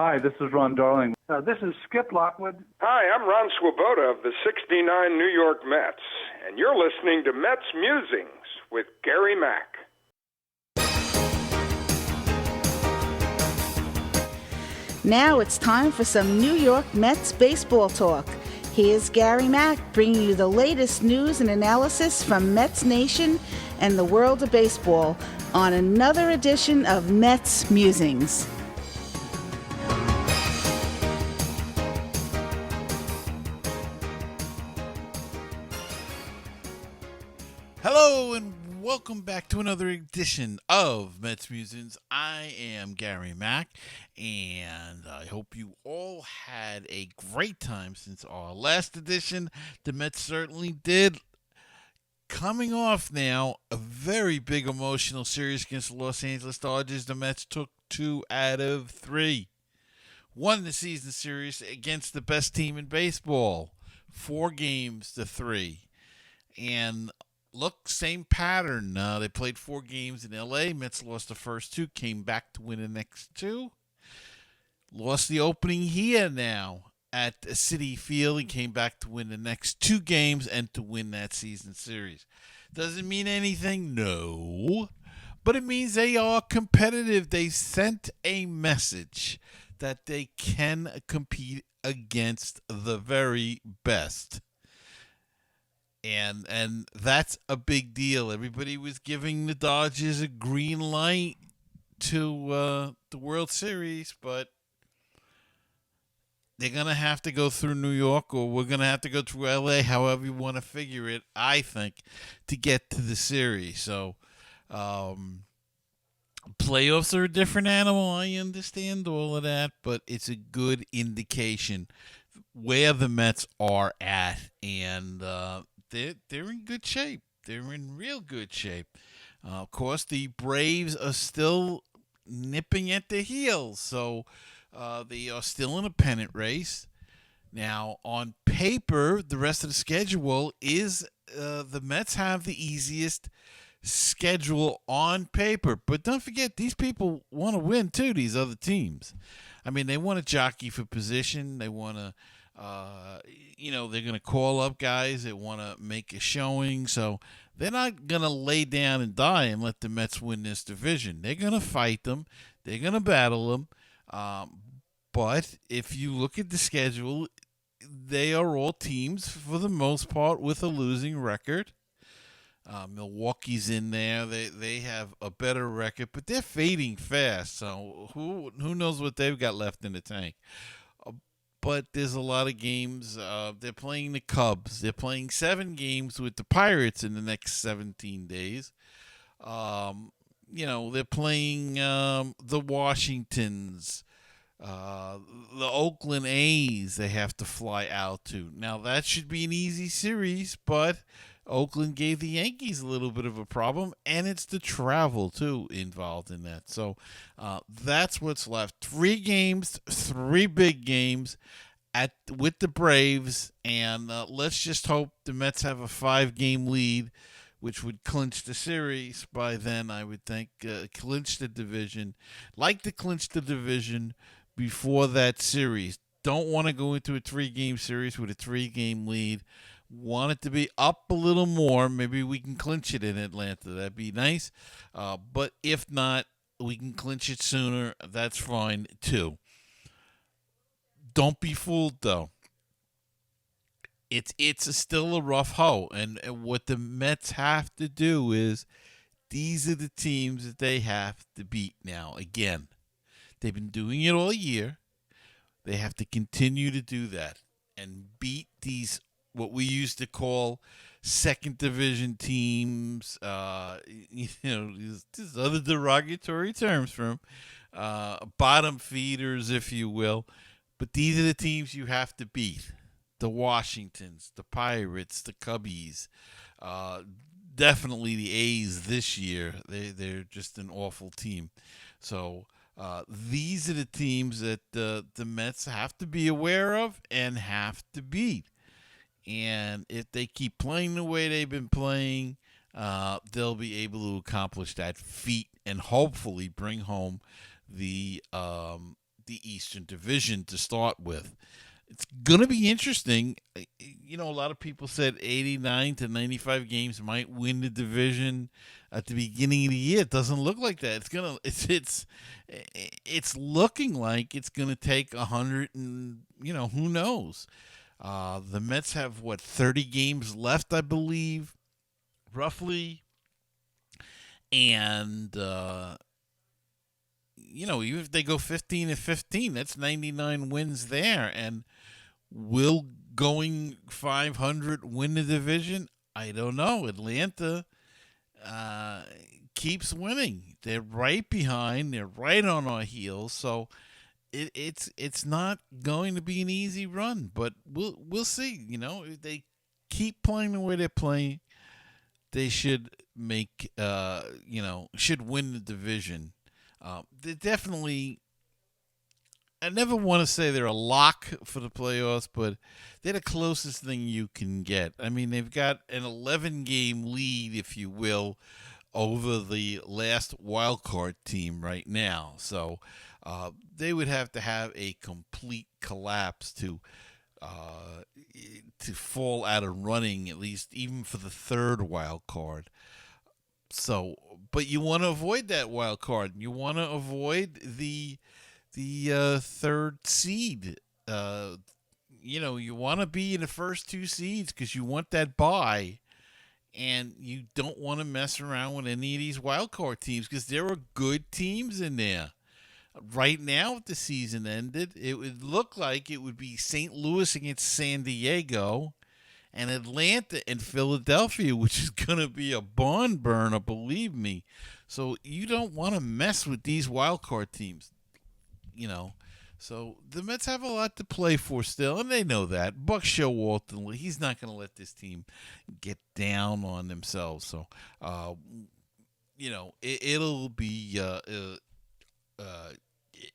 Hi, this is Ron Darling. This is Skip Lockwood. Hi, I'm Ron Swoboda of the 69 New York Mets, and you're listening to Mets Musings with Gary Mack. Now it's time for some New York Mets baseball talk. Here's Gary Mack bringing you the latest news and analysis from Mets Nation and the world of baseball on another edition of Mets Musings. Hello and welcome back to another edition of Mets Musings. I am Gary Mack, and I hope you all had a great time since our last edition. The Mets certainly did. Coming off now a very big emotional series against the Los Angeles Dodgers, the Mets took 2 out of 3. Won the season series against the best team in baseball, 4-3. And look, same pattern. They played 4 games in L.A. Mets lost the first 2, came back to win the next 2. Lost the opening here now at Citi Field and came back to win the next 2 games and to win that season series. Doesn't mean anything? No. But it means they are competitive. They sent a message that they can compete against the very best. And that's a big deal. Everybody was giving the Dodgers a green light to the World Series, but they're going to have to go through New York, or we're going to have to go through L.A., however you want to figure it, I think, to get to the series. So playoffs are a different animal. I understand all of that, but it's a good indication where the Mets are at, and they're in good shape. They're in real good shape. Of course, the Braves are still nipping at their heels, so they are still in a pennant race. Now, on paper, the rest of the schedule is the Mets have the easiest schedule on paper. But don't forget, these people want to win, too, these other teams. I mean, they want to jockey for position. They want to they're going to call up guys that want to make a showing. So they're not going to lay down and die and let the Mets win this division. They're going to fight them. They're going to battle them. But if you look at the schedule, they are all teams, for the most part, with a losing record. Milwaukee's in there. They have a better record, but they're fading fast. So who knows what they've got left in the tank. But there's a lot of games. They're playing the Cubs. They're playing 7 games with the Pirates in the next 17 days. They're playing the Washingtons, the Oakland A's they have to fly out to. Now, that should be an easy series, but Oakland gave the Yankees a little bit of a problem, and it's the travel, too, involved in that. So that's what's left. 3 games, 3 big games with the Braves, and let's just hope the Mets have a 5-game lead, which would clinch the series by then, I would think. Clinch the division. Like to clinch the division before that series. Don't want to go into a 3-game series with a 3-game lead. Want it to be up a little more. Maybe we can clinch it in Atlanta. That'd be nice. But if not, we can clinch it sooner. That's fine, too. Don't be fooled, though. It's still a rough hoe. And what the Mets have to do is, these are the teams that they have to beat now. Again, they've been doing it all year. They have to continue to do that and beat these, what we used to call second division teams, these other derogatory terms from bottom feeders, if you will. But these are the teams you have to beat. The Washingtons, the Pirates, the Cubbies, definitely the A's this year. They're just an awful team. So these are the teams that the Mets have to be aware of and have to beat. And if they keep playing the way they've been playing, they'll be able to accomplish that feat and hopefully bring home the the Eastern Division to start with. It's going to be interesting. A lot of people said 89 to 95 games might win the division at the beginning of the year. It doesn't look like that. It's looking like it's going to take 100 and, who knows. The Mets have 30 games left, I believe, roughly. And even if they go 15-15, that's 99 wins there. And will going 500 win the division? I don't know. Atlanta keeps winning. They're right behind. They're right on our heels. So it's not going to be an easy run. But we'll see. If they keep playing the way they're playing, they should should win the division. They definitely, I never want to say they're a lock for the playoffs, but they're the closest thing you can get. I mean, they've got an 11-game lead, if you will, over the last wild card team right now. So they would have to have a complete collapse to fall out of running, at least even for the third wild card. So, but you want to avoid that wild card. You want to avoid the third seed. You want to be in the first two seeds because you want that bye, and you don't want to mess around with any of these wild card teams because there are good teams in there. Right now, if the season ended, it would look like it would be St. Louis against San Diego and Atlanta and Philadelphia, which is going to be a barn burner, believe me. So you don't want to mess with these wild card teams, So the Mets have a lot to play for still, and they know that. Bucs Showalter, he's not going to let this team get down on themselves. So, it'll be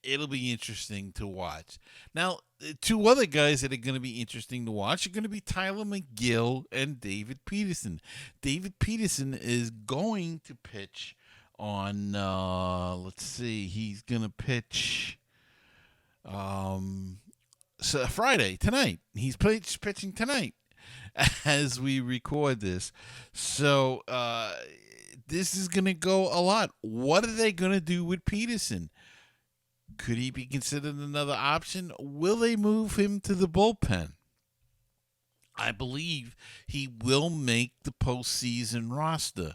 it'll be interesting to watch. Now, two other guys that are going to be interesting to watch are going to be Tylor Megill and David Peterson. David Peterson is going to pitch on, he's going to pitch Friday, tonight. He's pitching tonight as we record this. So this is going to go a lot. What are they going to do with Peterson? Could he be considered another option? Will they move him to the bullpen? I believe he will make the postseason roster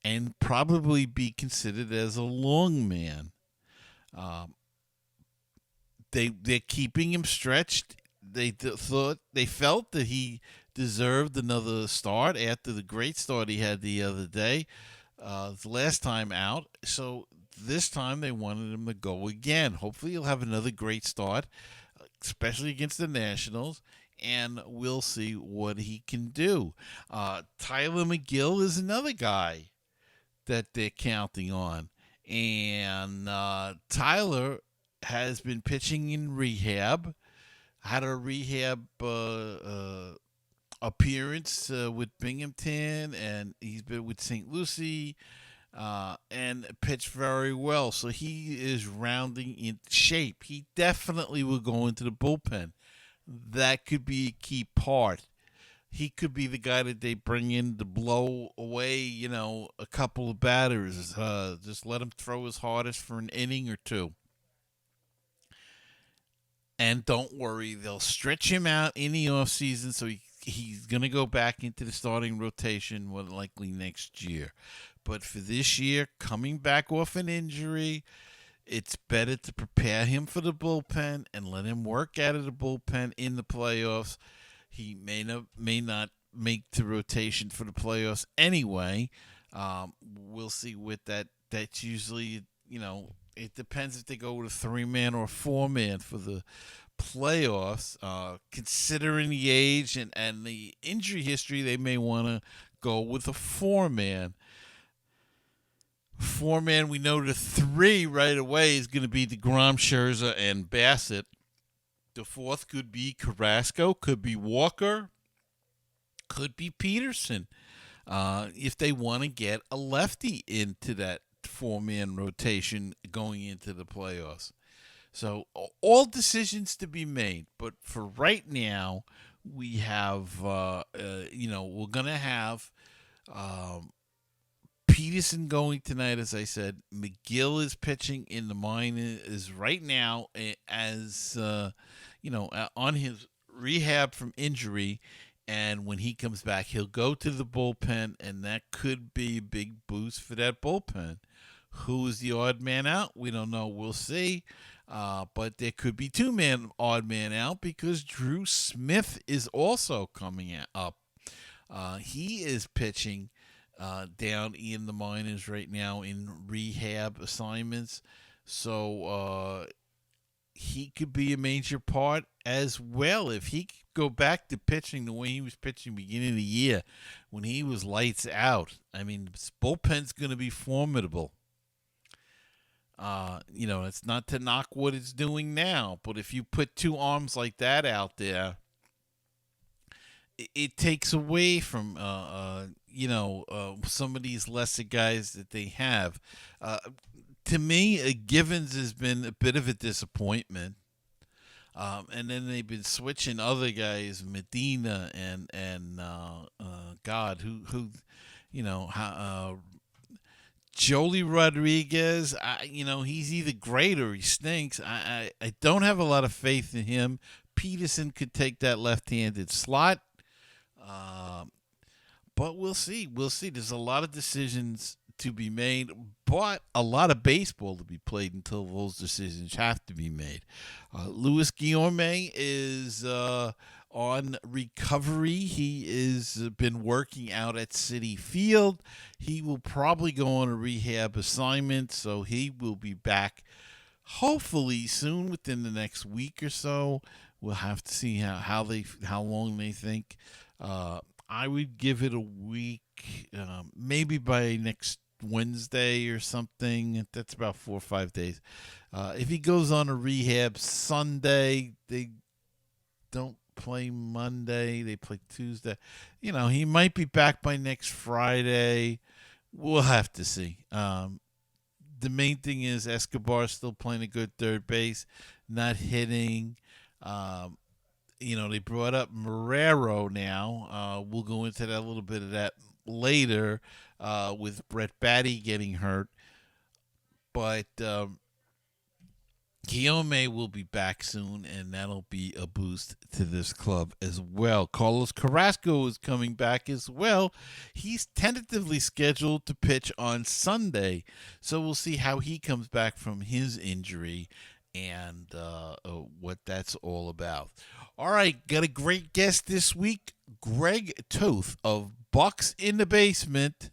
and probably be considered as a long man. They're keeping him stretched. They felt that he deserved another start after the great start he had the other day, the last time out. So this time they wanted him to go again. Hopefully he'll have another great start, especially against the Nationals, and we'll see what he can do. Tylor Megill is another guy that they're counting on. And Tylor has been pitching in rehab, had a rehab appearance with Binghamton, and he's been with St. Lucie. And pitched very well. So he is rounding in shape. He definitely will go into the bullpen. That could be a key part. He could be the guy that they bring in to blow away, a couple of batters. Just let him throw his hardest for an inning or two. And don't worry, they'll stretch him out in the offseason, so he's going to go back into the starting rotation more likely next year. But for this year, coming back off an injury, it's better to prepare him for the bullpen and let him work out of the bullpen in the playoffs. He may not make the rotation for the playoffs anyway. We'll see with that. That's usually, it depends if they go with a 3-man or a 4-man for the playoffs. Considering the age and the injury history, they may want to go with a 4-man. 4-man, we know the 3 right away is going to be DeGrom, Scherzer, and Bassett. The 4th could be Carrasco, could be Walker, could be Peterson. If they want to get a lefty into that 4-man rotation going into the playoffs. So all decisions to be made. But for right now, we have, we're going to have Peterson going tonight, as I said. Megill is pitching in the minors right now as, on his rehab from injury. And when he comes back, he'll go to the bullpen, and that could be a big boost for that bullpen. Who is the odd man out? We don't know. We'll see. But there could be odd man out because Drew Smith is also coming up. He is pitching down in the minors right now in rehab assignments. So he could be a major part as well. If he could go back to pitching the way he was pitching beginning of the year when he was lights out, I mean, this bullpen's going to be formidable. It's not to knock what it's doing now, but if you put two arms like that out there, it takes away from some of these lesser guys that they have. To me, Givens has been a bit of a disappointment. And then they've been switching other guys, Medina and Jolie Rodriguez. He's either great or he stinks. I don't have a lot of faith in him. Peterson could take that left-handed slot. But we'll see. There's a lot of decisions to be made, but a lot of baseball to be played until those decisions have to be made. Luis Guillorme is on recovery. He has been working out at Citi Field. He will probably go on a rehab assignment, so he will be back hopefully soon, within the next week or so. We'll have to see how long they think. I would give it a week, maybe by next Wednesday or something. That's about 4 or 5 days. If he goes on a rehab Sunday, they don't play Monday. They play Tuesday. He might be back by next Friday. We'll have to see. The main thing is Escobar's still playing a good third base, not hitting. They brought up Marrero now. We'll go into that a little bit of that later with Brett Batty getting hurt. But Guillorme will be back soon, and that'll be a boost to this club as well. Carlos Carrasco is coming back as well. He's tentatively scheduled to pitch on Sunday, so we'll see how he comes back from his injury and what that's all about. All right, got a great guest this week. Greg Toth of Bucs in the Basement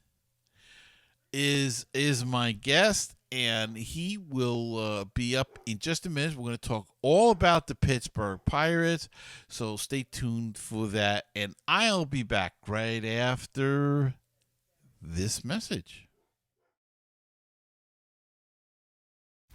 is my guest, and he will be up in just a minute. We're going to talk all about the Pittsburgh Pirates, so stay tuned for that, and I'll be back right after this message.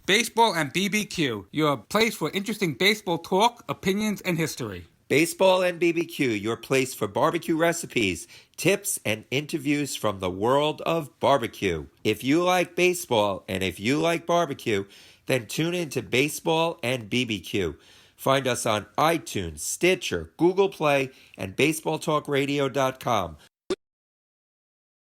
Baseball and BBQ, your place for interesting baseball talk, opinions, and history. Baseball and BBQ, your place for barbecue recipes, tips, and interviews from the world of barbecue. If you like baseball and if you like barbecue, then tune in to Baseball and BBQ. Find us on iTunes, Stitcher, Google Play, and BaseballTalkRadio.com.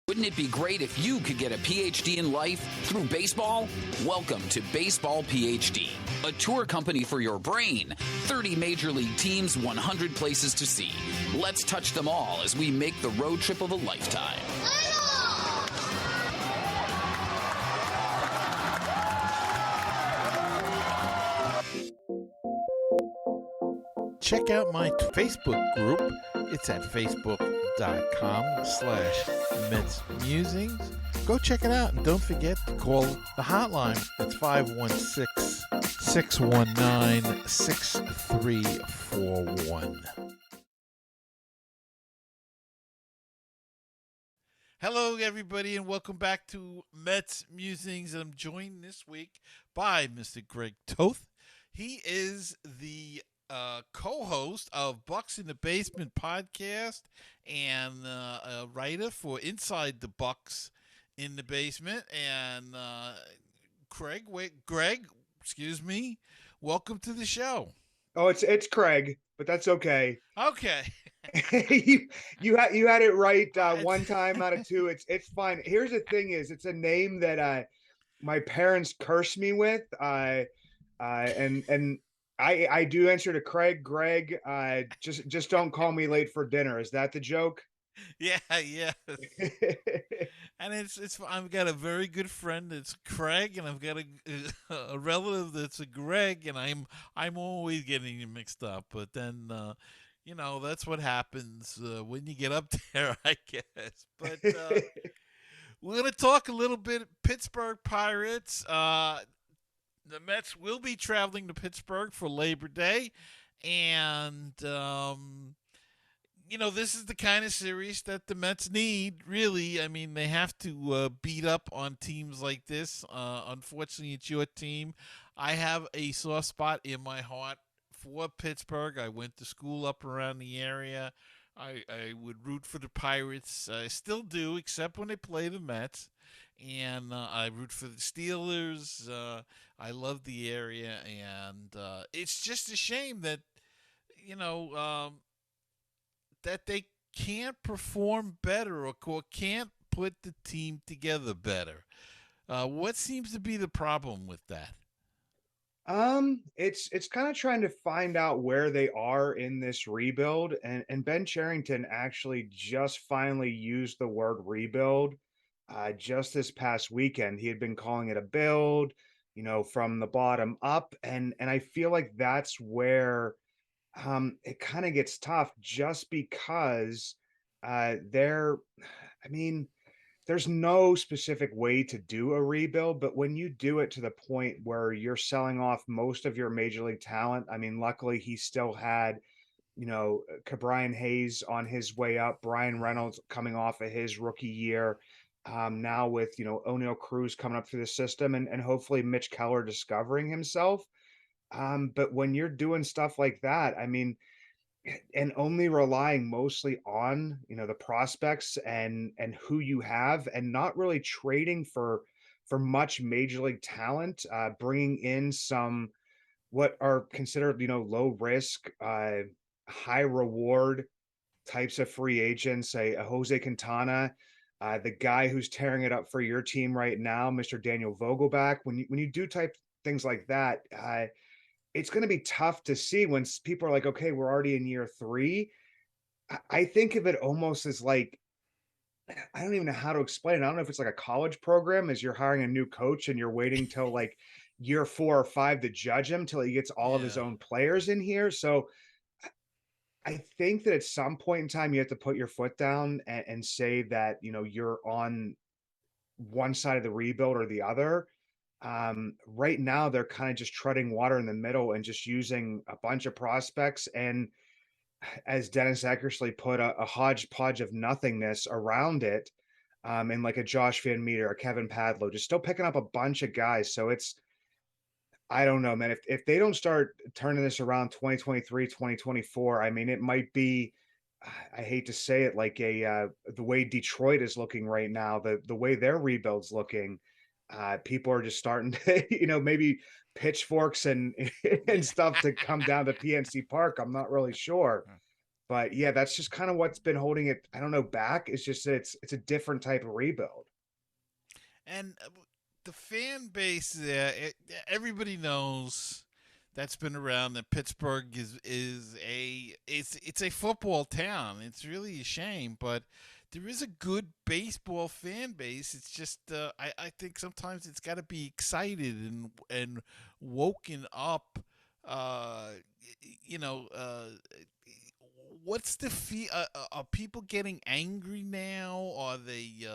Wouldn't it be great if you could get a PhD in life through baseball? Welcome to Baseball PhD, a tour company for your brain. 30 major league teams, 100 places to see. Let's touch them all as we make the road trip of a lifetime. Check out my Facebook group. It's at facebook.com/MetsMusings. Go check it out, and don't forget to call the hotline. It's 516-619-6341. Hello, everybody, and welcome back to Mets Musings. I'm joined this week by Mr. Greg Toth. He is the co-host of Bucs in the Basement podcast and a writer for Inside the Bucs in the Basement. And Greg, Welcome to the show. Oh, it's Craig, but that's okay. Okay. You had it right I- one time out of two. It's fine. Here's the thing: is it's a name that my parents cursed me with. And I do answer to Craig. Greg, just don't call me late for dinner. Is that the joke? yeah, yeah. And it's I've got a very good friend that's Craig, and I've got a relative that's a Greg, and I'm always getting you mixed up. But then that's what happens when you get up there, I guess. But we're gonna talk a little bit Pittsburgh Pirates. The Mets will be traveling to Pittsburgh for Labor Day, and this is the kind of series that the Mets need, really. I mean, they have to beat up on teams like this. Unfortunately, it's your team. I have a soft spot in my heart for Pittsburgh. I went to school up around the area. I would root for the Pirates. I still do, except when they play the Mets. And I root for the Steelers. I love the area. And it's just a shame that, you know, that they can't perform better or can't put the team together better. What seems to be the problem with that? It's kind of trying to find out where they are in this rebuild, and Ben Charrington actually just finally used the word rebuild just this past weekend. He had been calling it a build, from the bottom up, and I feel like that's where it kind of gets tough just because they're I mean there's no specific way to do a rebuild, but when you do it to the point where you're selling off most of your major league talent, I mean, luckily he still had, Brian Hayes on his way up, Brian Reynolds coming off of his rookie year. Now with, O'Neal Cruz coming up through the system and hopefully Mitch Keller discovering himself. But when you're doing stuff like that, I mean, and only relying mostly on the prospects and who you have, and not really trading for much major league talent, bringing in some what are considered low risk, high reward types of free agents, a Jose Quintana, the guy who's tearing it up for your team right now, Mr. Daniel Vogelback. When you do type things like that, it's going to be tough to see when people are like, okay, we're already in year 3. I think of it almost as like, I don't even know how to explain it. I don't know if it's like a college program as you're hiring a new coach and you're waiting till like year 4 or 5 to judge him till he gets all of his Yeah. own players in here. So I think that at some point in time, you have to put your foot down and say that, you're on one side of the rebuild or the other. Right now, they're kind of just treading water in the middle and just using a bunch of prospects. And as Dennis Eckersley put, a hodgepodge of nothingness around it, and like a Josh Van Meter, a Kevin Padlo, just still picking up a bunch of guys. So I don't know, man. If they don't start turning this around 2023, 2024, I mean, it might be, I hate to say it, like the way Detroit is looking right now, the way their rebuild's looking, people are just starting to, maybe pitchforks and and stuff to come down to PNC Park. I'm not really sure. But yeah, that's just kind of what's been holding it, I don't know, back. It's just that it's a different type of rebuild. And the fan base there, everybody knows that's been around that Pittsburgh it's a football town. It's really a shame, but there is a good baseball fan base. It's just I think sometimes it's got to be excited and woken up. Uh, you know, what's the fee? Are people getting angry now? Are they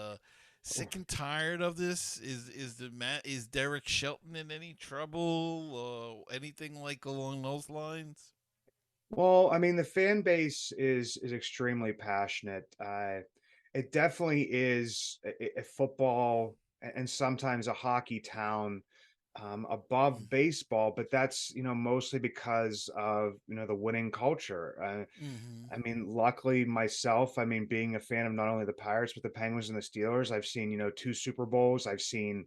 sick and tired of this? Is Derek Shelton in any trouble or anything like along those lines? Well, I mean, the fan base is extremely passionate. It definitely is a football and sometimes a hockey town, above baseball, but that's mostly because of the winning culture. Mm-hmm. I mean, luckily myself, I mean, being a fan of not only the Pirates but the Penguins and the Steelers, I've seen 2 Super Bowls. I've seen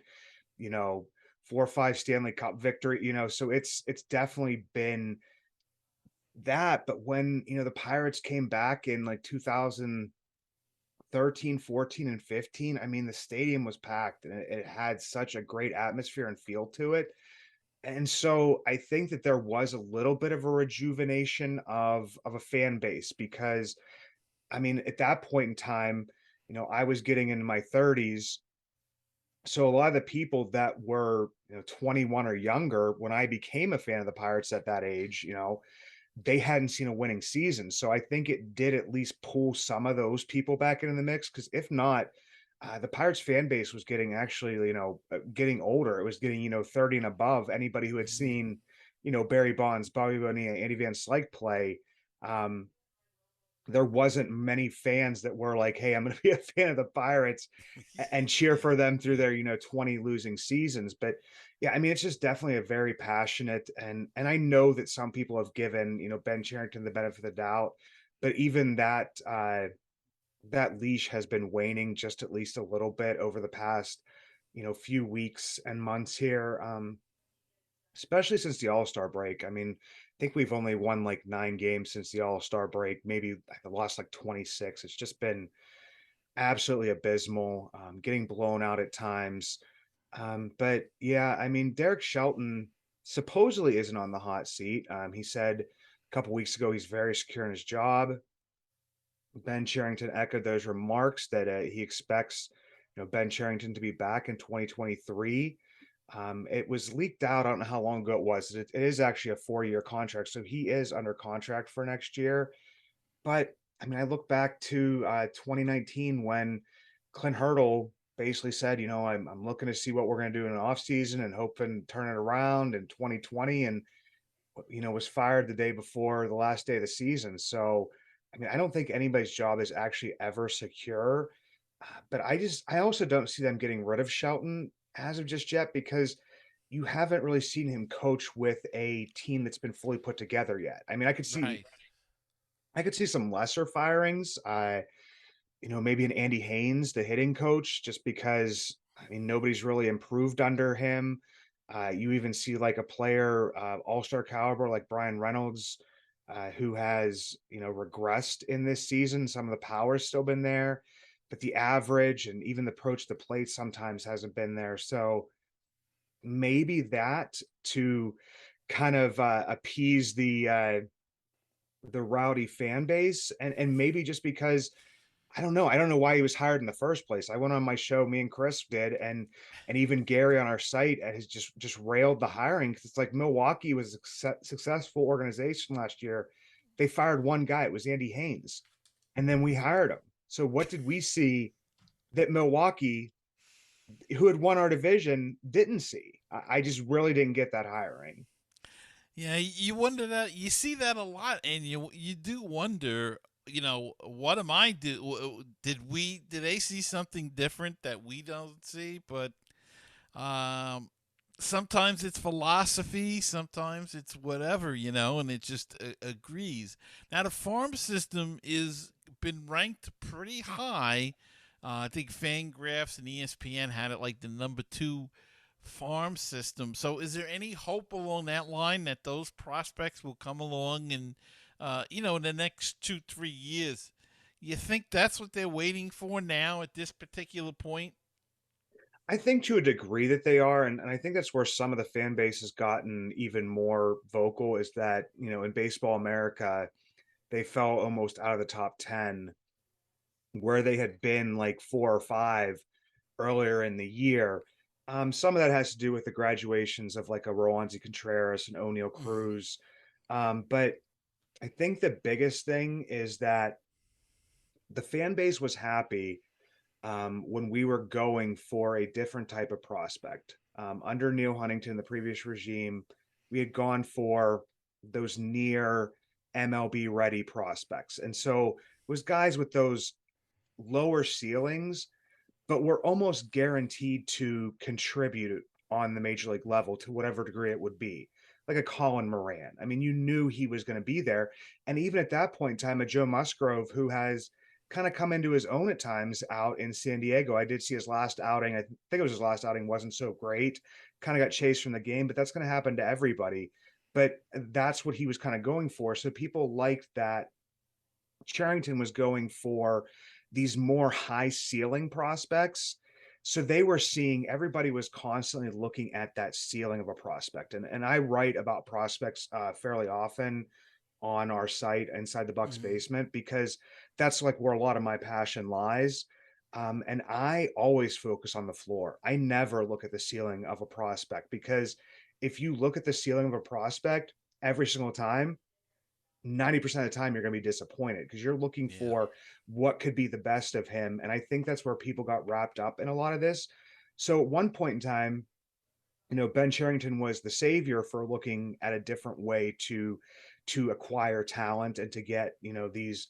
you know 4 or 5 Stanley Cup victory, so it's definitely been that. But when, the Pirates came back in like 2013, 14, and 15, I mean, the stadium was packed and it had such a great atmosphere and feel to it. And so I think that there was a little bit of a rejuvenation of a fan base because, I mean, at that point in time, I was getting into my 30s. So a lot of the people that were, 21 or younger when I became a fan of the Pirates at that age, they hadn't seen a winning season. So I think it did at least pull some of those people back into the mix. Because if not, the Pirates fan base was getting actually, getting older. It was getting, 30 and above. Anybody who had seen, Barry Bonds, Bobby Bonilla, Andy Van Slyke play, um, there wasn't many fans that were like, hey, I'm going to be a fan of the Pirates and cheer for them through their, 20 losing seasons. But yeah, I mean, it's just definitely a very passionate, and I know that some people have given, Ben Cherington the benefit of the doubt, but even that leash has been waning just at least a little bit over the past, few weeks and months here. Especially since the All-Star break. I mean, I think we've only won like 9 games since the All-Star break. Maybe I lost like 26. It's just been absolutely abysmal, getting blown out at times. But yeah, I mean, Derek Shelton supposedly isn't on the hot seat. He said a couple weeks ago he's very secure in his job. Ben Cherington echoed those remarks that he expects, Ben Cherington to be back in 2023. It was leaked out. I don't know how long ago it was. It is actually a 4-year contract, so he is under contract for next year. But I mean, I look back to 2019 when Clint Hurdle basically said, I'm looking to see what we're going to do in an off season and hoping to turn it around in 2020, and was fired the day before the last day of the season. So I mean, I don't think anybody's job is actually ever secure. But I also don't see them getting rid of Shelton as of just yet because you haven't really seen him coach with a team that's been fully put together yet. I mean, Right. I could see some lesser firings. Maybe an Andy Haynes, the hitting coach, just because I mean nobody's really improved under him. You even see like a player, all-star caliber like Brian Reynolds, who has regressed in this season. Some of the power's still been there, but the average and even the approach to the plate sometimes hasn't been there. So maybe that to kind of appease the rowdy fan base, and maybe just because I don't know. I don't know why he was hired in the first place. I went on my show, me and Chris did, and even Gary on our site has just railed the hiring because it's like Milwaukee was a successful organization last year. They fired one guy. It was Andy Haynes, and then we hired him. So what did we see that Milwaukee, who had won our division, didn't see? I just really didn't get that hiring. Yeah, you wonder that. You see that a lot, and you do wonder. What am I do? Did they see something different that we don't see? But um, sometimes it's philosophy, sometimes it's whatever, and it just agrees. Now the farm system is been ranked pretty high. I think Fangraphs and ESPN had it like the number 2 farm system. So is there any hope along that line that those prospects will come along and in the next 2-3 years? You think that's what they're waiting for now at this particular point? I think to a degree that they are, and I think that's where some of the fan base has gotten even more vocal is that, in Baseball America, they fell almost out of the top 10 where they had been like 4 or 5 earlier in the year. Some of that has to do with the graduations of like a Roansy Contreras and O'Neill Cruz. But I think the biggest thing is that the fan base was happy when we were going for a different type of prospect. Under Neil Huntington, the previous regime, we had gone for those near MLB ready prospects. And so it was guys with those lower ceilings, but were almost guaranteed to contribute on the major league level to whatever degree it would be. Like a Colin Moran. I mean, you knew he was going to be there. And even at that point in time, a Joe Musgrove, who has kind of come into his own at times out in San Diego. I did see his last outing. I think it was his last outing, wasn't so great. kind of got chased from the game, but that's going to happen to everybody. But that's what he was kind of going for. So people liked that Cherington was going for these more high ceiling prospects. So they were seeing, everybody was constantly looking at that ceiling of a prospect. And I write about prospects fairly often on our site inside the Bucs basement, because that's like where a lot of my passion lies. And I always focus on the floor. I never look at the ceiling of a prospect, because if you look at the ceiling of a prospect every single time, 90% of the time you're going to be disappointed, because you're looking Yeah. for what could be the best of him. And I think that's where people got wrapped up in a lot of this. So at one point in time, Ben Cherington was the savior for looking at a different way to acquire talent and to get, these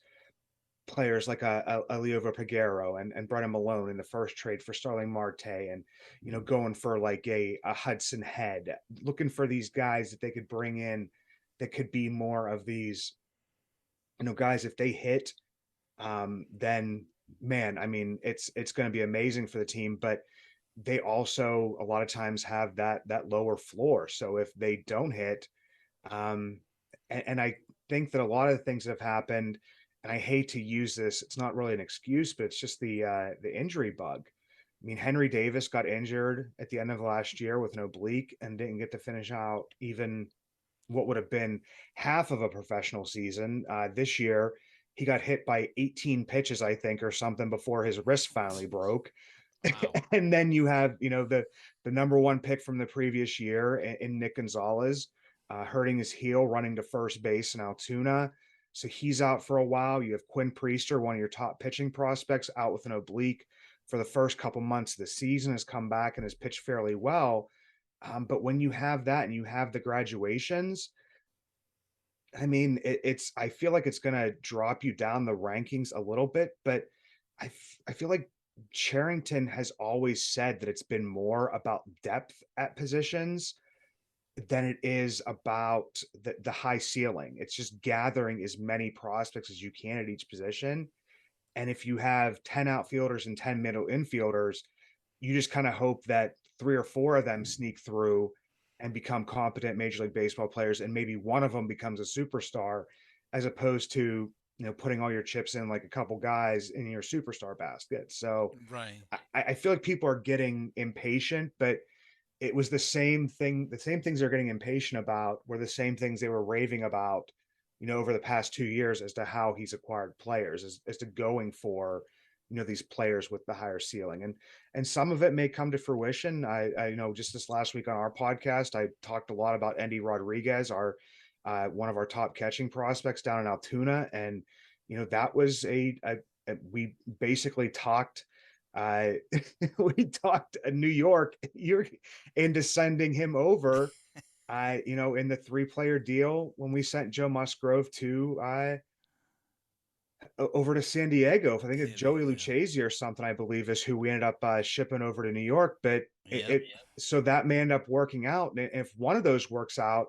players like a Liover Peguero and Brennan Malone in the first trade for Starling Marte, and going for like a Hudson Head, looking for these guys that they could bring in that could be more of these, guys, if they hit, then man, I mean, it's going to be amazing for the team. But they also a lot of times have that lower floor. So if they don't hit, um, and I think that a lot of the things that have happened, and I hate to use this, it's not really an excuse, but it's just the injury bug. I mean, Henry Davis got injured at the end of last year with an oblique and didn't get to finish out even what would have been half of a professional season. This year, he got hit by 18 pitches, I think, or something, before his wrist finally broke. Wow. And then you have, the number one pick from the previous year in Nick Gonzalez, hurting his heel, running to first base in Altoona. So he's out for a while. You have Quinn Priester, one of your top pitching prospects, out with an oblique for the first couple months of the season, has come back and has pitched fairly well. But when you have that and you have the graduations, I mean, I feel like it's going to drop you down the rankings a little bit, but I feel like Cherington has always said that it's been more about depth at positions than it is about the high ceiling. It's just gathering as many prospects as you can at each position. And if you have 10 outfielders and 10 middle infielders, you just kind of hope that 3 or 4 of them sneak through and become competent Major League Baseball players, and maybe one of them becomes a superstar, as opposed to putting all your chips in like a couple guys in your superstar basket. So Right. I feel like people are getting impatient, but it was the same thing. The same things they're getting impatient about were the same things they were raving about, over the past 2 years, as to how he's acquired players, as to going for, these players with the higher ceiling. And some of it may come to fruition. I just this last week on our podcast, I talked a lot about Andy Rodriguez, our one of our top catching prospects down in Altoona. And, that was we basically talked, we talked New York into sending him over, in the 3-player deal when we sent Joe Musgrove to over to San Diego. I think it's Joey Lucchesi or something, I believe, is who we ended up shipping over to New York. But so that may end up working out. And if one of those works out,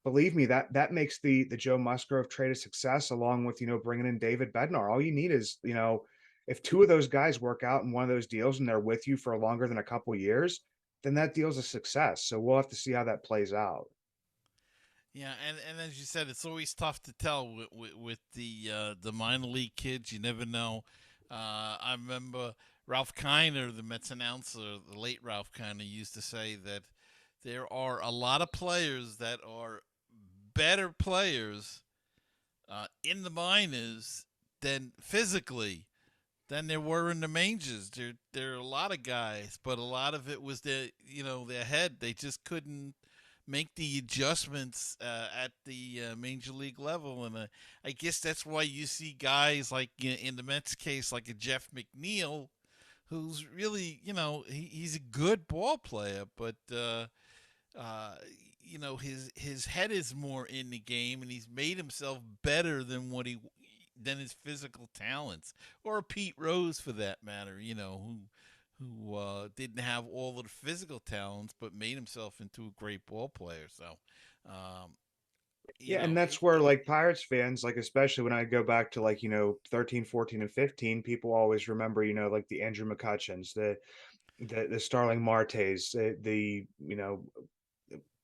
believe me, that makes the Joe Musgrove trade a success, along with, bringing in David Bednar. All you need is, if 2 of those guys work out in one of those deals and they're with you for longer than a couple of years, then that deal's a success. So we'll have to see how that plays out. Yeah, and as you said, it's always tough to tell with the minor league kids. You never know. I remember Ralph Kiner, the Mets announcer, the late Ralph Kiner, used to say that there are a lot of players that are better players in the minors than physically than there were in the majors. There are a lot of guys, but a lot of it was their head. They just couldn't make the adjustments at the major league level, and I guess that's why you see guys like in the Mets case, like a Jeff McNeil, who's really he's a good ball player, but his head is more in the game, and he's made himself better than his physical talents, or Pete Rose for that matter, who didn't have all of the physical talents but made himself into a great ball player. So, and that's where, like, Pirates fans, like, especially when I go back to, like, 13, 14, and 15, people always remember, like the Andrew McCutcheons, the the Starling Martes, the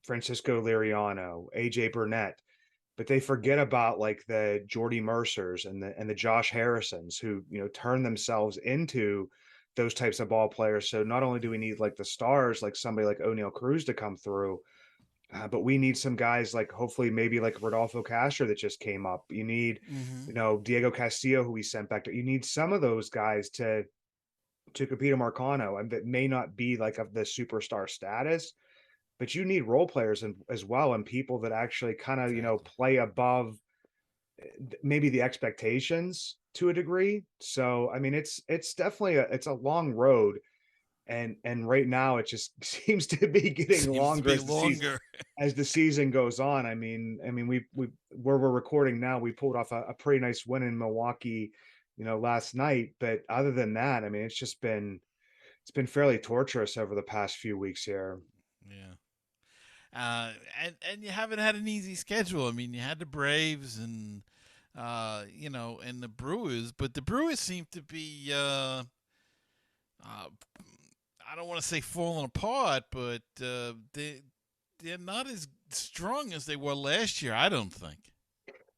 Francisco Liriano, AJ Burnett, but they forget about like the Jordy Mercers and the Josh Harrisons who turn themselves into those types of ball players. So not only do we need like the stars, like somebody like O'Neal Cruz to come through, but we need some guys like hopefully maybe like Rodolfo Castro that just came up. You need, Diego Castillo, who we sent back to. You need some of those guys to compete Marcano, and that may not be like of the superstar status, but you need role players as well, and people that actually kind of play above maybe the expectations to a degree. So I mean, it's definitely it's a long road, and right now it just seems to be getting Seems longer to as be the season longer. goes on. I mean, we where we're recording now, we pulled off a pretty nice win in Milwaukee, last night. But other than that, I mean, it's been fairly torturous over the past few weeks here. Yeah. And you haven't had an easy schedule. I mean, you had the Braves and and the Brewers, but the Brewers seem to be I don't want to say falling apart, but they're not as strong as they were last year. I don't think.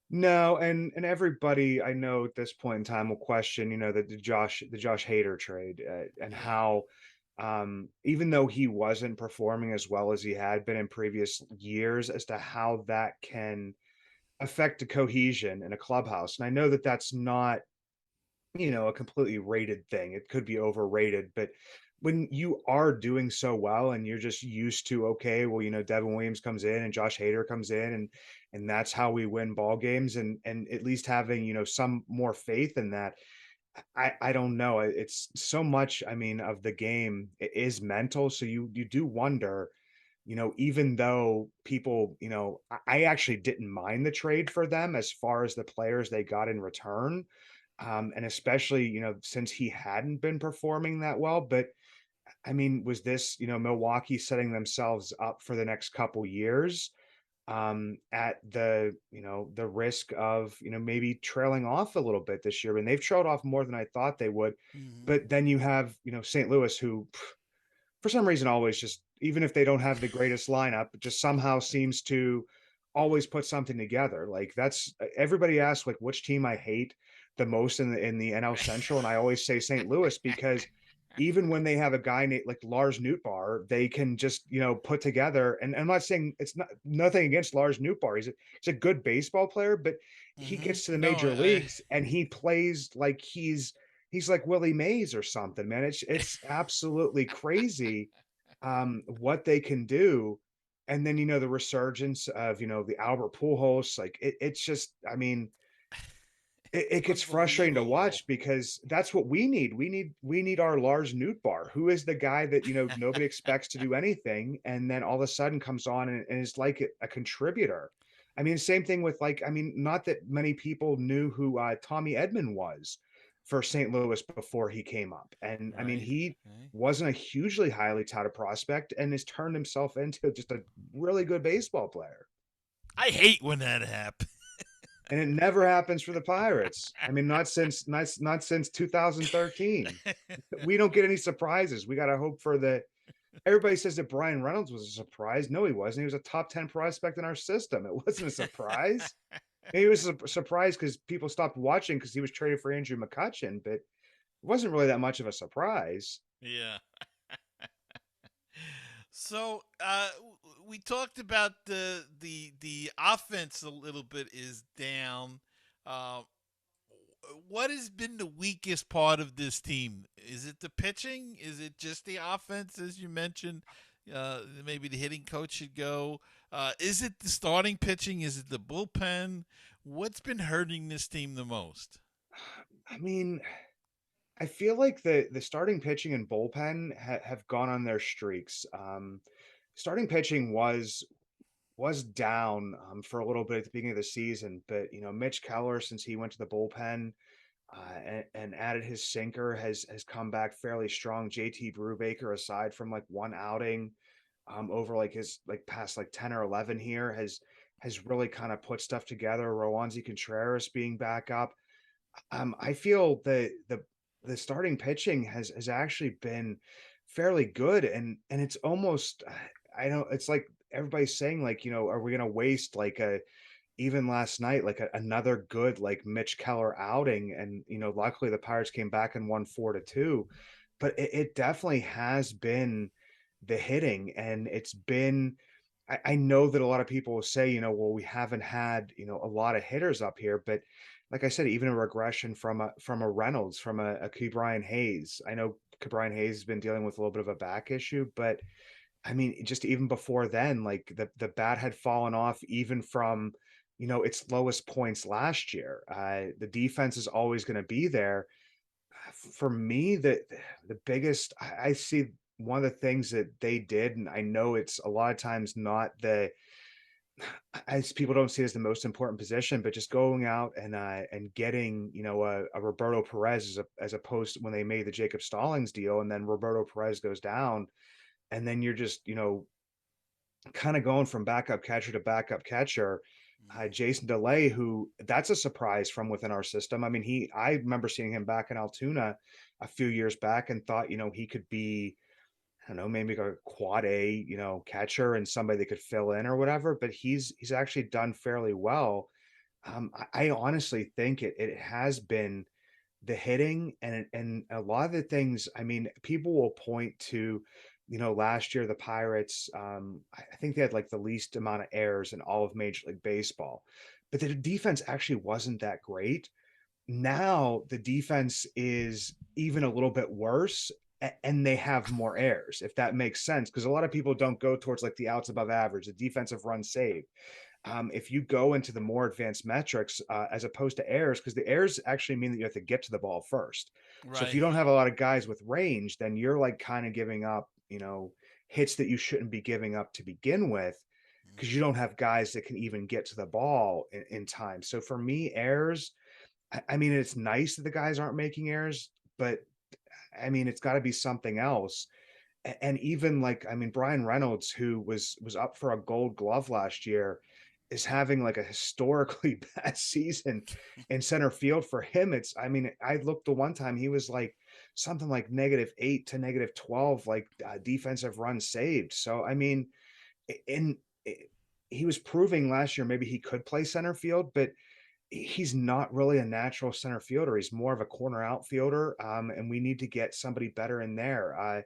No, and everybody I know at this point in time will question, the Josh Hader trade, and how, even though he wasn't performing as well as he had been in previous years, as to how that can affect the cohesion in a clubhouse. And I know that that's not, a completely rated thing. It could be overrated, but when you are doing so well and you're just used to, okay, well, Devin Williams comes in and Josh Hader comes in, and that's how we win ball games, and at least having, some more faith in that. I don't know. It's so much, I mean, of the game is mental. So you do wonder, even though people, I actually didn't mind the trade for them as far as the players they got in return. And especially, since he hadn't been performing that well. But I mean, was this, Milwaukee setting themselves up for the next couple years, at the risk of, maybe trailing off a little bit this year? And they've trailed off more than I thought they would. Mm-hmm. But then you have, St. Louis, who for some reason always just, even if they don't have the greatest lineup, just somehow seems to always put something together. Like that's, everybody asks like which team I hate the most in the NL Central, and I always say St. Louis, because even when they have a guy named like Lars Nootbaar, they can just put together. And I'm not saying it's not nothing against Lars Nootbaar. He's a good baseball player, but he Mm-hmm. gets to the No, major leagues and he plays like he's like Willie Mays or something, man. It's absolutely crazy, what they can do. And then the resurgence of the Albert Pujols, like it's just, I mean, it gets frustrating to unbelievable. watch, because that's what we need. We need our Lars Nootbaar, who is the guy that nobody expects to do anything, and then all of a sudden comes on and is like a contributor. I mean, same thing with, like, I mean, not that many people knew who Tommy Edman was for St. Louis before he came up, and I mean, Right. he Okay. wasn't a hugely highly touted prospect and has turned himself into just a really good baseball player. I hate when that happens. And it never happens for the Pirates. I mean, not since 2013. We don't get any surprises. We got to hope for the. Everybody says that Brian Reynolds was a surprise. No, he wasn't. He was a top 10 prospect in our system. It wasn't a surprise. Maybe it was a surprise because people stopped watching because he was traded for Andrew McCutchen, but it wasn't really that much of a surprise. Yeah. So we talked about the offense a little bit is down. Uh, what has been the weakest part of this team? Is it the pitching? Is it just the offense, as you mentioned? Maybe the hitting coach should go. Is it the starting pitching? Is it the bullpen? What's been hurting this team the most? I mean, I feel like the starting pitching and bullpen have gone on their streaks. Starting pitching was down, for a little bit at the beginning of the season, but Mitch Keller, since he went to the bullpen, and added his sinker, has come back fairly strong. JT Brubaker, aside from like one outing, over like his like past like 10 or 11 here, has really kind of put stuff together. Roansy Contreras being back up. I feel the starting pitching has actually been fairly good, and it's almost I don't. It's like everybody's saying like, are we gonna waste like a even last night like another good like Mitch Keller outing, and luckily the Pirates came back and won 4-2, but it definitely has been the hitting, and it's been. I know that a lot of people will say, well, we haven't had, a lot of hitters up here, but like I said, even a regression from a Reynolds, from a Ke'Bryan Hayes. I know Ke'Bryan Hayes has been dealing with a little bit of a back issue, but I mean, just even before then, like the bat had fallen off even from, its lowest points last year. The defense is always going to be there. For me, the biggest I see one of the things that they did, and I know it's a lot of times not the as people don't see it as the most important position, but just going out and getting a Roberto Perez as opposed to when they made the Jacob Stallings deal, and then Roberto Perez goes down, and then you're just kind of going from backup catcher to backup catcher. Jason DeLay, who that's a surprise from within our system. I mean, I remember seeing him back in Altoona a few years back and thought, he could be, I don't know, maybe a quad A, catcher and somebody that could fill in or whatever, but he's actually done fairly well. I honestly think it has been the hitting, and a lot of the things. I mean, people will point to, last year the Pirates, I think they had like the least amount of errors in all of Major League Baseball, but the defense actually wasn't that great. Now the defense is even a little bit worse, and they have more errors, if that makes sense, because a lot of people don't go towards like the outs above average, the defensive run saved. If you go into the more advanced metrics, as opposed to errors, because the errors actually mean that you have to get to the ball first. So if you Right. don't have a lot of guys with range, then you're like kind of giving up, hits that you shouldn't be giving up to begin with, because you don't have guys that can even get to the ball in time. So for me, errors, I mean, it's nice that the guys aren't making errors, but I mean, it's got to be something else. And even like, I mean, Brian Reynolds, who was up for a Gold Glove last year, is having like a historically bad season in center field. For him, I mean, I looked the one time he was like something like -8 to -12, like defensive runs saved. So I mean, in he was proving last year maybe he could play center field, but he's not really a natural center fielder. He's more of a corner outfielder, and we need to get somebody better in there.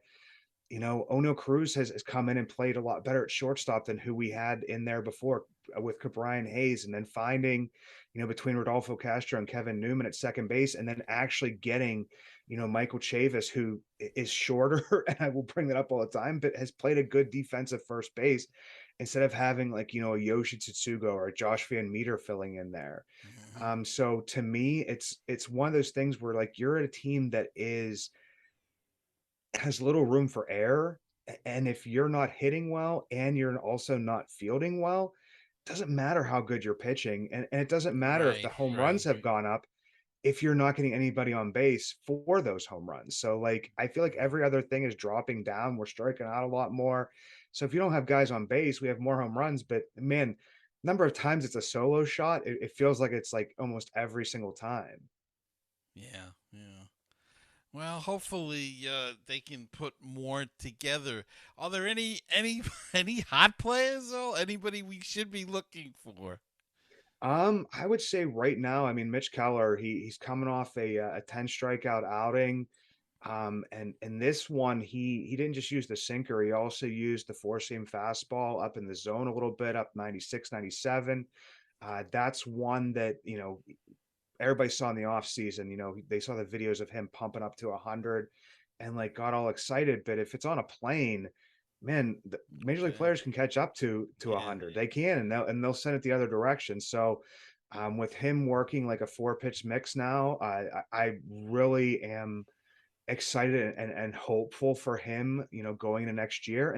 O'Neal Cruz has come in and played a lot better at shortstop than who we had in there before, with Ke'Bryan Hayes, and then finding, between Rodolfo Castro and Kevin Newman at second base, and then actually getting, Michael Chavis, who is shorter, and I will bring that up all the time, but has played a good defensive first base, instead of having like, a Yoshi Tsutsugo or a Josh Van Meter filling in there. So to me, it's one of those things where like you're at a team that has little room for error. And if you're not hitting well and you're also not fielding well, it doesn't matter how good you're pitching. And it doesn't matter if the Right. home runs Right. have gone up if you're not getting anybody on base for those home runs. So like I feel like every other thing is dropping down. We're striking out a lot more. So if you don't have guys on base, we have more home runs. But man, number of times it's a solo shot, it feels like it's like almost every single time. Yeah. Yeah. Well, hopefully they can put more together. Are there any any hot players though? Anybody we should be looking for? I would say right now, I mean, Mitch Keller, he's coming off a 10 strikeout outing. And this one, he didn't just use the sinker, he also used the four seam fastball up in the zone a little bit, up 96, 97. That's one that, everybody saw in the off season. They saw the videos of him pumping up to 100 and like got all excited. But if it's on a plane, man, the major league Okay. players can catch up to Yeah. 100. They can, and they'll send it the other direction. So with him working like a 4 pitch mix now, I really am excited and hopeful for him, going into next year.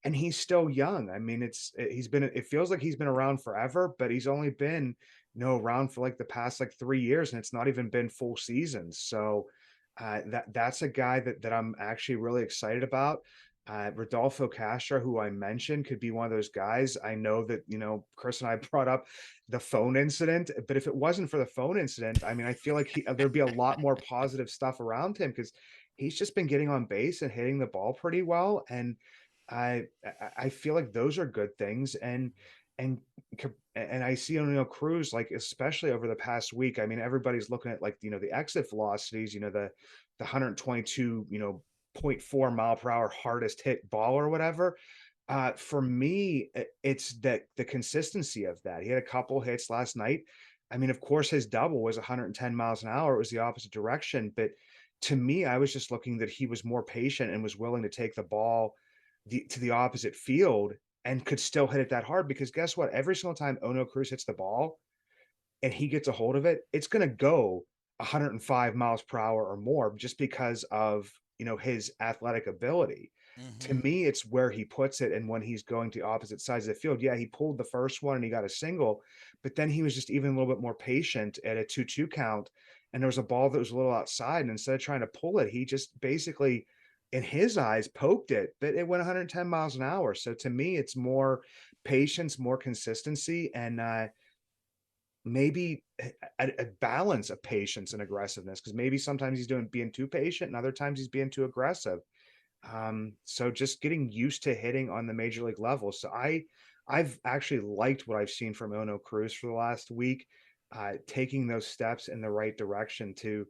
And he's still young. I mean, it feels like he's been around forever, but he's only been, around for like the past like 3 years, and it's not even been full seasons. So that's a guy that I'm actually really excited about. Rodolfo Castro, who I mentioned, could be one of those guys. I know that, Chris and I brought up the phone incident, but if it wasn't for the phone incident, I mean, I feel like there'd be a lot more positive stuff around him, because he's just been getting on base and hitting the ball pretty well. And I feel like those are good things. And and I see O'Neill Cruz, like, especially over the past week. I mean, everybody's looking at, like, the exit velocities, the 122, 0.4 mile per hour hardest hit ball or whatever. For me, it's that the consistency of that. He had a couple hits last night. I mean, of course, his double was 110 miles an hour. It was the opposite direction. But to me, I was just looking that he was more patient and was willing to take the ball to the opposite field and could still hit it that hard. Because guess what? Every single time Ono Cruz hits the ball and he gets a hold of it, it's going to go 105 miles per hour or more just because of, his athletic ability. To Mm-hmm. me, it's where he puts it. And when he's going to opposite sides of the field, yeah, he pulled the first one and he got a single, but then he was just even a little bit more patient at a 2-2 count. And there was a ball that was a little outside. And instead of trying to pull it, he just basically, in his eyes, poked it, but it went 110 miles an hour. So to me, it's more patience, more consistency, and maybe a balance of patience and aggressiveness. Because maybe sometimes he's being too patient and other times he's being too aggressive. So just getting used to hitting on the major league level. So I've actually liked what I've seen from Ono Cruz for the last week, taking those steps in the right direction to,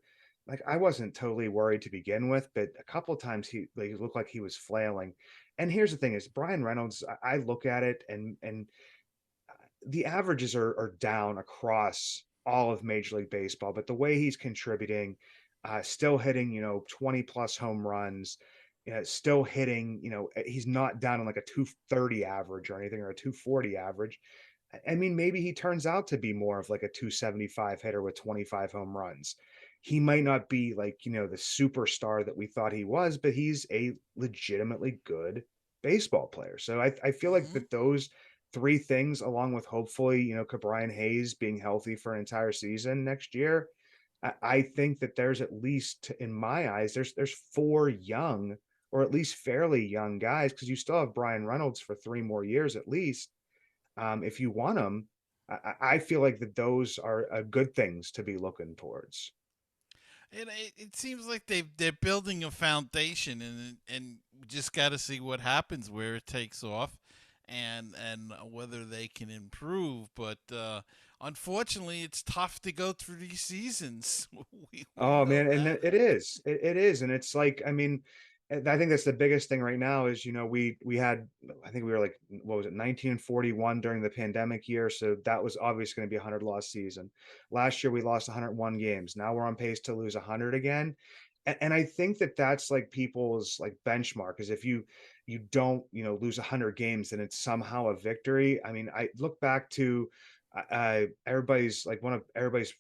like, I wasn't totally worried to begin with, but a couple of times he looked like he was flailing. And here's the thing is Brian Reynolds, I look at it and the averages are down across all of Major League Baseball, but the way he's contributing, still hitting, 20 plus home runs, still hitting, he's not down on like a 230 average or anything, or a 240 average. I mean, maybe he turns out to be more of like a 275 hitter with 25 home runs. He might not be like, the superstar that we thought he was, but he's a legitimately good baseball player. So I feel like Mm-hmm. that those three things, along with hopefully, Cabrian Hayes being healthy for an entire season next year, I think that there's at least, in my eyes, there's four young, or at least fairly young guys, because you still have Brian Reynolds for 3 more years at least. If you want them, I feel like that those are good things to be looking towards. And it seems like they're building a foundation, and we just got to see what happens, where it takes off, and whether they can improve. But unfortunately, it's tough to go through these seasons. We Oh know man, and that. it is, it is, and it's like, I mean, I think that's the biggest thing right now is, we had, I think we were like, what was it, 1941 during the pandemic year, so that was obviously going to be a 100 loss season. Last year we lost 101 games. Now we're on pace to lose 100 again, and I think that that's like people's like benchmark is if you don't lose 100 games, then it's somehow a victory. I mean, I look back to everybody's like one of everybody's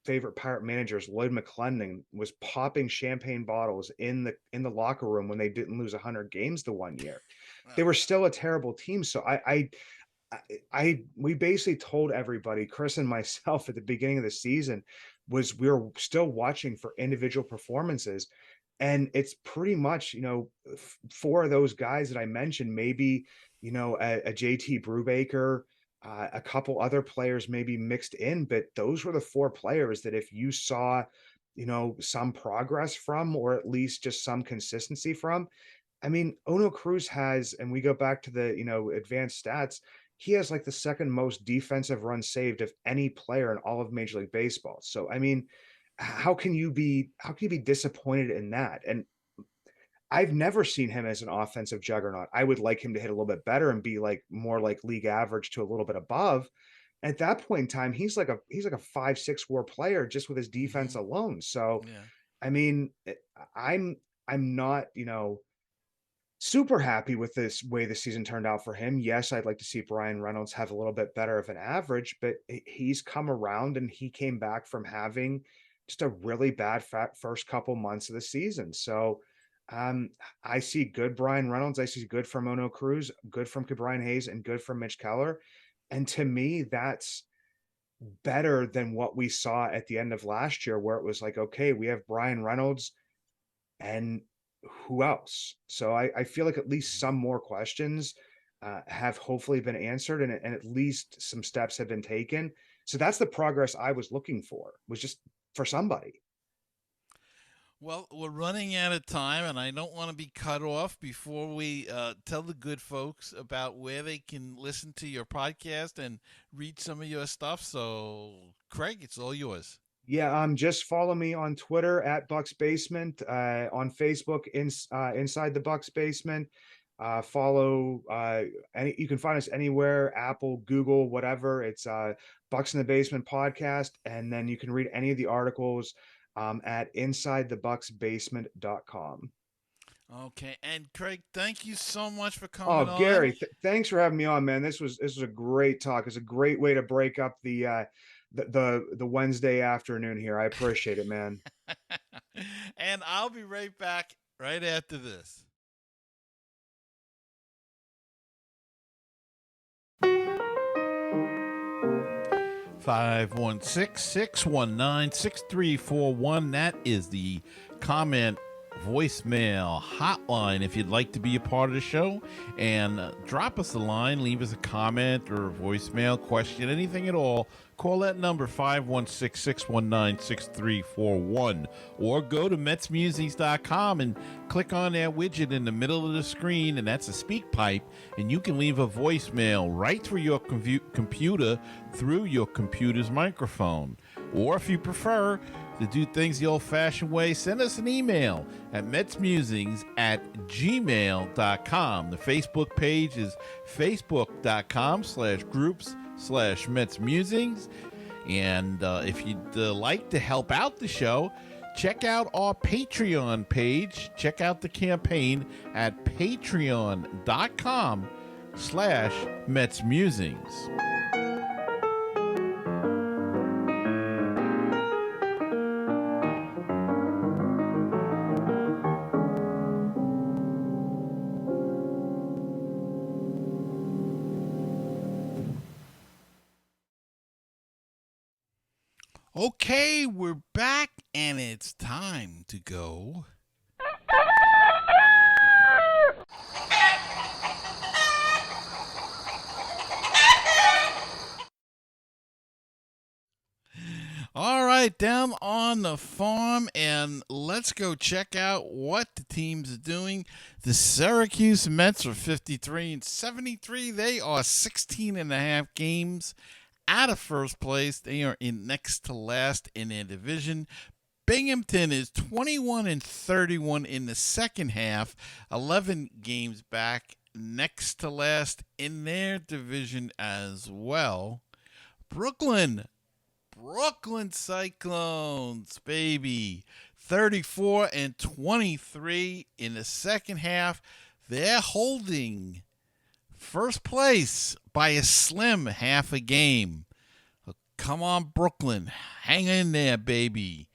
favorite Pirate managers, Lloyd McClendon, was popping champagne bottles in the locker room when they didn't lose 100 games the one year. They Well, were still a terrible team. So we basically told everybody, Chris and myself, at the beginning of the season, was we were still watching for individual performances. And it's pretty much, four of those guys that I mentioned, maybe, a JT Brubaker, a couple other players maybe mixed in, but those were the four players that if you saw, some progress from, or at least just some consistency from. I mean, Ono Cruz has, and we go back to the, advanced stats, he has like the second most defensive runs saved of any player in all of Major League Baseball. So, I mean, how can you be disappointed in that? And I've never seen him as an offensive juggernaut. I would like him to hit a little bit better and be like more like league average to a little bit above. At that point in time, he's like a 5-6 WAR player just with his defense mm-hmm. alone. So, Yeah. I mean, I'm not, super happy with this way the season turned out for him. Yes, I'd like to see Brian Reynolds have a little bit better of an average, but he's come around and he came back from having just a really bad first couple months of the season. So um, I see good Brian Reynolds. I see good from Ono Cruz, good from Brian Hayes, and good from Mitch Keller. And to me, that's better than what we saw at the end of last year, where it was like, okay, we have Brian Reynolds and who else? So I feel like at least some more questions have hopefully been answered, and at least some steps have been taken. So that's the progress I was looking for, was just for somebody. Well, we're running out of time, and I don't want to be cut off before we tell the good folks about where they can listen to your podcast and read some of your stuff. So, Craig, it's all yours. Yeah, just follow me on Twitter at Bucks Basement, on Facebook inside the Bucks Basement. Follow you can find us anywhere, Apple, Google, whatever. It's Bucks in the Basement podcast, and then you can read any of the articles at insidethebucksbasement.com. Okay, and Craig, thank you so much for Oh, coming Gary, on. thanks for having me on, man. This was a great talk. It's a great way to break up the Wednesday afternoon here. I appreciate it, man. And I'll be right back right after this. 516-619-6341. That is the comment voicemail hotline if you'd like to be a part of the show, and drop us a line, leave us a comment or a voicemail question, anything at all. Call that number, 516-619-6341, or go to MetsMusings.com and click on that widget in the middle of the screen, and that's a speak pipe, and you can leave a voicemail right through your computer through your computer's microphone. Or if you prefer to do things the old-fashioned way, send us an email at metsmusings@gmail.com. The Facebook page is facebook.com/groups/metsmusings. And if you'd like to help out the show, check out our Patreon page. Check out the campaign at patreon.com/metsmusings. Okay, we're back, and it's time to go. All right, down on the farm, and let's go check out what the teams are doing. The Syracuse Mets are 53-73. They are 16 and a half games out of first place. They are in next to last in their division. Binghamton is 21-31 in the second half, 11 games back, next to last in their division as well. Brooklyn Cyclones, baby, 34-23 in the second half. They're holding first place by a slim half a game. Come on, Brooklyn. Hang in there, baby.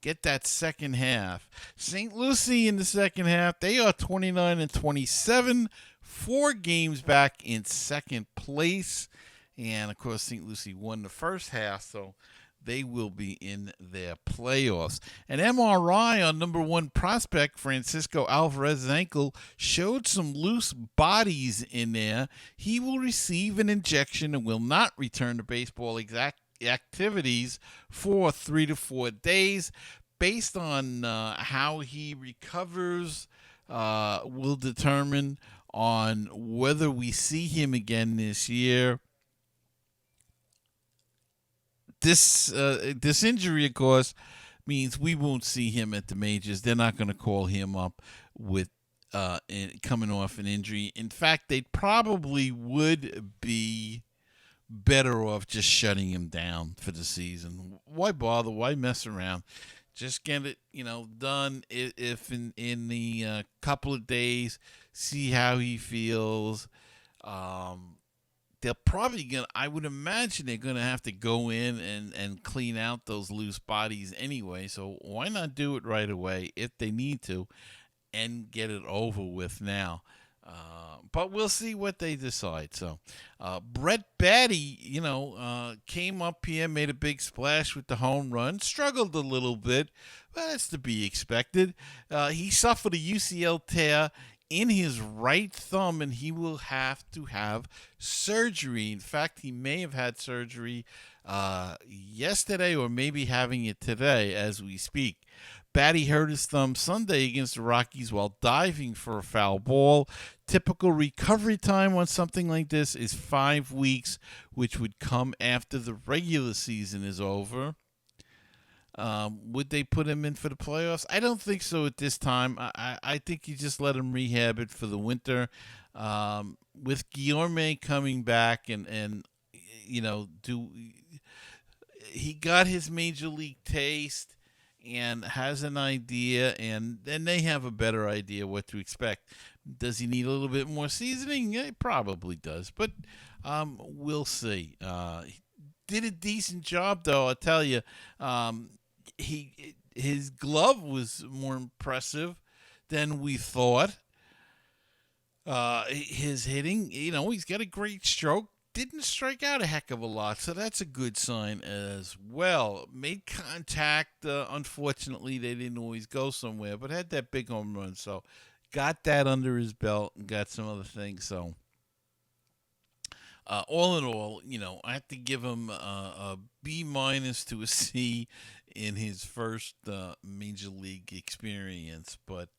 Get that second half. St. Lucie in the second half, they are 29-27, 4 games back in second place. And, of course, St. Lucie won the first half, so they will be in their playoffs. An MRI on number 1 prospect Francisco Alvarez's ankle showed some loose bodies in there. He will receive an injection and will not return to baseball activities for 3 to 4 days. Based on how he recovers, will determine on whether we see him again this year. This injury, of course, means we won't see him at the majors. They're not going to call him up with coming off an injury. In fact, they probably would be better off just shutting him down for the season. Why bother? Why mess around? Just get it, done. If in the couple of days, see how he feels. They're probably I would imagine they're going to have to go in and clean out those loose bodies anyway. So why not do it right away if they need to and get it over with now? But we'll see what they decide. So Brett Batty, came up here, made a big splash with the home run, struggled a little bit, but that's to be expected. He suffered a UCL tear in his right thumb, and he will have to have surgery. In fact, he may have had surgery yesterday or maybe having it today as we speak. Batty hurt his thumb Sunday against the Rockies while diving for a foul ball. Typical recovery time on something like this is 5 weeks, which would come after the regular season is over. Would they put him in for the playoffs? I don't think so at this time. I think you just let him rehab it for the winter. With Guillorme coming back and he got his major league taste and has an idea, and then they have a better idea what to expect. Does he need a little bit more seasoning? Yeah, he probably does, but we'll see. He did a decent job, though, I'll tell you. His glove was more impressive than we thought. His hitting, he's got a great stroke. Didn't strike out a heck of a lot, so that's a good sign as well. Made contact. Unfortunately, they didn't always go somewhere, but had that big home run, so got that under his belt and got some other things. So, all in all, I have to give him a B- to a C in his first major league experience, but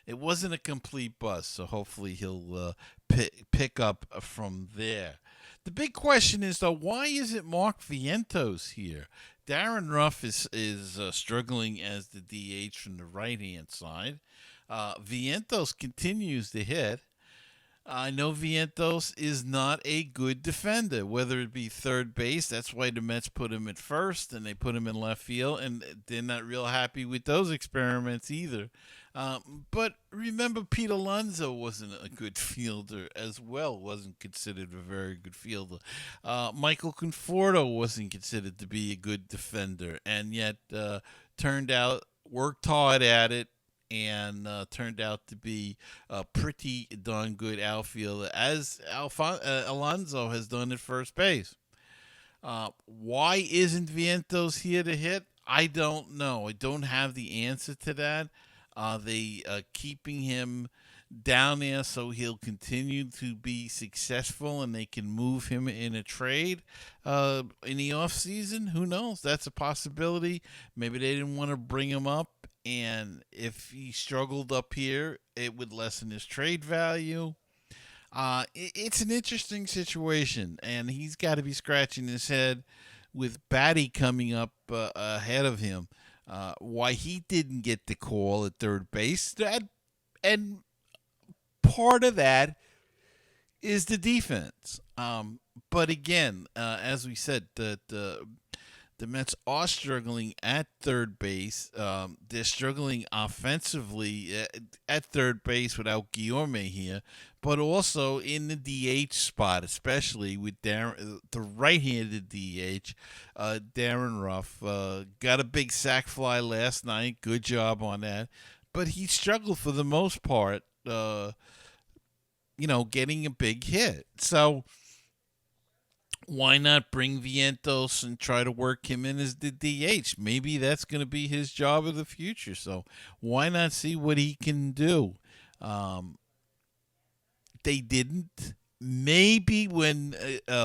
it wasn't a complete bust, so hopefully he'll pick up from there. The big question is, though, why isn't Mark Vientos here? Darren Ruff is struggling as the DH from the right-hand side. Vientos continues to hit. I know Vientos is not a good defender, whether it be third base. That's why the Mets put him at first, and they put him in left field, and they're not real happy with those experiments either. But remember, Pete Alonso wasn't a good fielder as well, wasn't considered a very good fielder. Michael Conforto wasn't considered to be a good defender, and yet worked hard at it, and turned out to be a pretty darn good outfielder, as Alonso has done at first base. Why isn't Vientos here to hit? I don't know. I don't have the answer to that. They keeping him down there so he'll continue to be successful and they can move him in a trade in the offseason? Who knows? That's a possibility. Maybe they didn't want to bring him up, and if he struggled up here, it would lessen his trade value. It's an interesting situation, and he's got to be scratching his head with Batty coming up ahead of him. Why he didn't get the call at third base. And part of that is the defense. But again, as we said, the Mets are struggling at third base. They're struggling offensively at third base without Guillorme here, but also in the DH spot, especially with the right-handed DH, Darren Ruff. Got a big sac fly last night. Good job on that. But he struggled for the most part, getting a big hit. So why not bring Vientos and try to work him in as the DH? Maybe that's going to be his job of the future. So why not see what he can do? They didn't. Maybe when,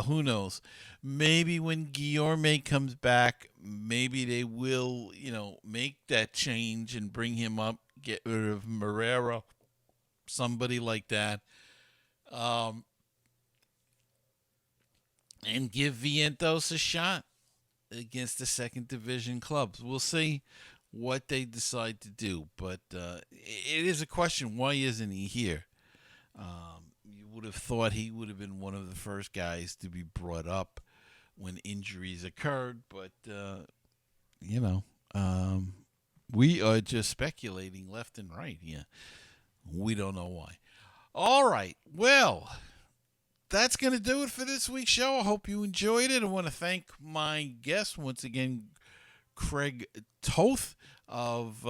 who knows? Maybe when Guillorme comes back, maybe they will, make that change and bring him up, get rid of Marrero, somebody like that. And give Vientos a shot against the second division clubs. We'll see what they decide to do. But it is a question, why isn't he here? You would have thought he would have been one of the first guys to be brought up when injuries occurred. But, we are just speculating left and right here. We don't know why. All right. Well, that's going to do it for this week's show. I hope you enjoyed it. I want to thank my guest once again, Craig Toth of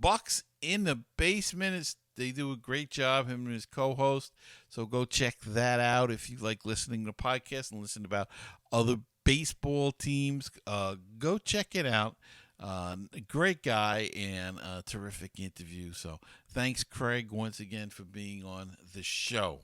Bucs in the Basement. They do a great job, him and his co-host. So go check that out if you like listening to podcasts and listen about other baseball teams. Go check it out. A great guy and a terrific interview. So thanks, Craig, once again for being on the show.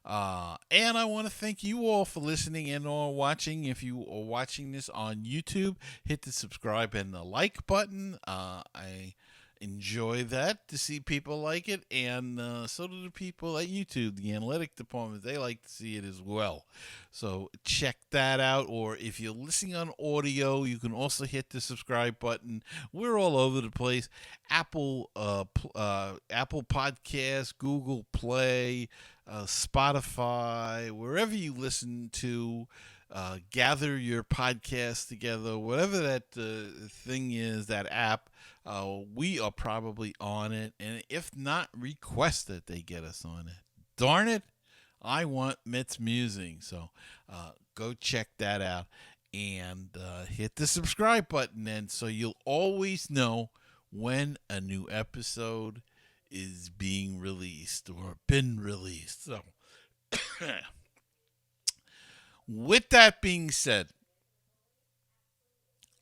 And I want to thank you all for listening and or watching. If you are watching this on YouTube, hit the subscribe and the like button. I enjoy that to see people like it, and so do the people at YouTube, the analytic department. They like to see it as well. So check that out. Or if you're listening on audio, you can also hit the subscribe button. We're all over the place. Apple Podcasts, Google Play, Spotify, wherever you listen to. Gather your podcast together, whatever that thing is, that app. We are probably on it, and if not, request that they get us on it. Darn it, I want MetsMusings, so go check that out and hit the subscribe button, and so you'll always know when a new episode is being released or been released. So, with that being said,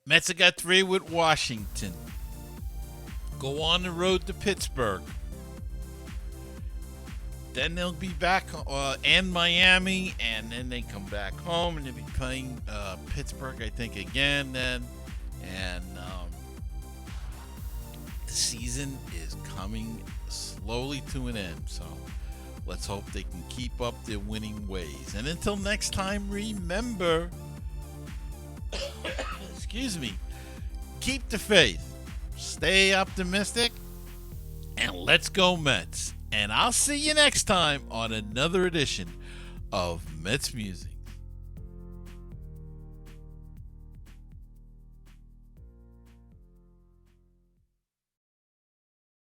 Mets have got 3 with Washington. Go on the road to Pittsburgh. Then they'll be back and Miami, and then they come back home, and they'll be playing Pittsburgh, I think, again then. And the season is coming slowly to an end, so let's hope they can keep up their winning ways. And until next time, remember, excuse me, keep the faith, stay optimistic, and let's go Mets. And I'll see you next time on another edition of Mets Music.